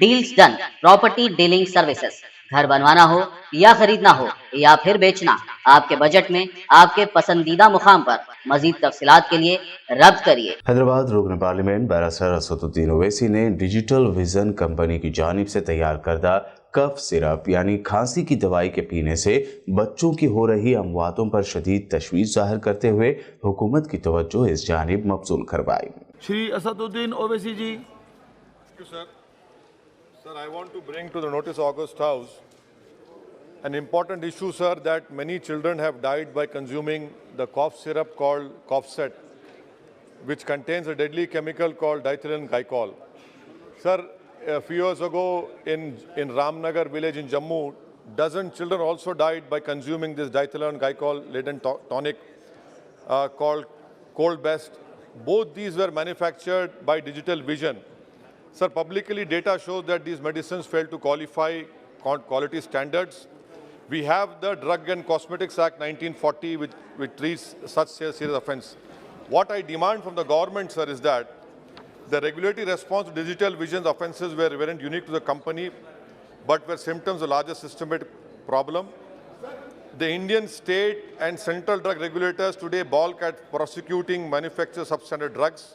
Deals done property dealing services. घर बनवाना हो या खरीदना हो या फिर बेचना, आपके बजट में आपके पसंदीदा मुकाम पर। मजीद तफसीलात के लिए रब्त करिए। हैदराबाद रुकन पार्लियामेंट बैरिस्टर असदुद्दीन ओवैसी ने डिजिटल विजन कंपनी की जानिब से तैयार करदा कफ सिरप यानी खांसी की दवाई के पीने से बच्चों की हो रही अमवातों पर शदीद तशवीश जाहिर करते हुए हुकूमत की तवज्जो इस जानिब मबसूल करवाई। श्री असदुद्दीन ओवैसी जी। Sir, I want to bring to the notice of August House an important issue, sir, that many children have died by consuming the cough syrup called cough set, which contains a deadly chemical called diethylene glycol. Sir, a few years ago in Ramnagar village in Jammu, dozen children also died by consuming this diethylene glycol-laden tonic called Cold Best. Both these were manufactured by Digital Vision. Sir, publicly data shows that these medicines fail to qualify quality standards. We have the Drug and Cosmetics Act 1940, which treats such serious offence. What I demand from the government, sir, is that the regulatory response to Digital Vision's offences weren't unique to the company, but were symptoms of a larger systemic problem. The Indian state and central drug regulators today balk at prosecuting manufacturers of substandard drugs.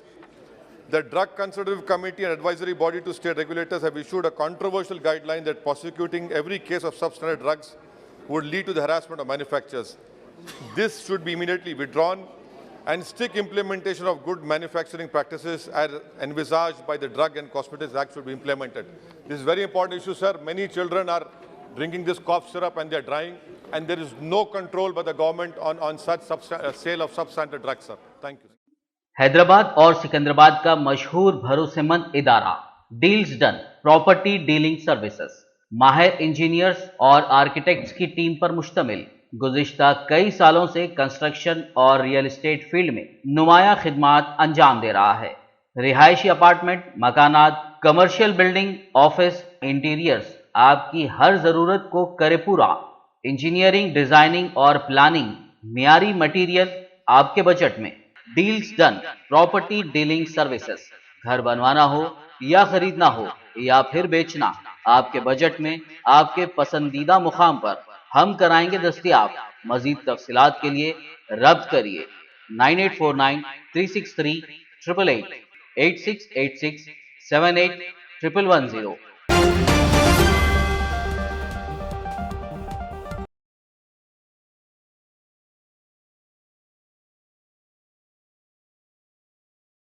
The Drug Consultative Committee and Advisory Body to state regulators have issued a controversial guideline that prosecuting every case of substandard drugs would lead to the harassment of manufacturers. This should be immediately withdrawn, and strict implementation of good manufacturing practices as envisaged by the Drug and Cosmetics Act should be implemented. This is a very important issue, sir. Many children are drinking this cough syrup and they are dying, and there is no control by the government on such sale of substandard drugs, sir. Thank you. Hyderabad और सिकंदराबाद का मशहूर भरोसेमंद इदारा deals done property dealing services माहिर engineers और architects की team पर मुश्तमिल गुज़िश्ता कई सालों से कंस्ट्रक्शन और रियल एस्टेट फील्ड में नुमाया खिदमात अंजाम दे रहा है। रिहायशी अपार्टमेंट, मकानात, कमर्शियल बिल्डिंग, ऑफिस, इंटीरियर्स आपकी हर जरूरत को करे पूरा। इंजीनियरिंग, डिजाइनिंग और प्लानिंग, मियारी मटेरियल आपके बजट में। Deals done property dealing services. घर बनवाना हो या खरीदना हो या फिर बेचना, आपके बजट में आपके पसंदीदा मुकाम पर हम कराएंगे दस्तयाब। मजीद तफसीलात के लिए रब्त करिए 9849 363 888 8686 78 110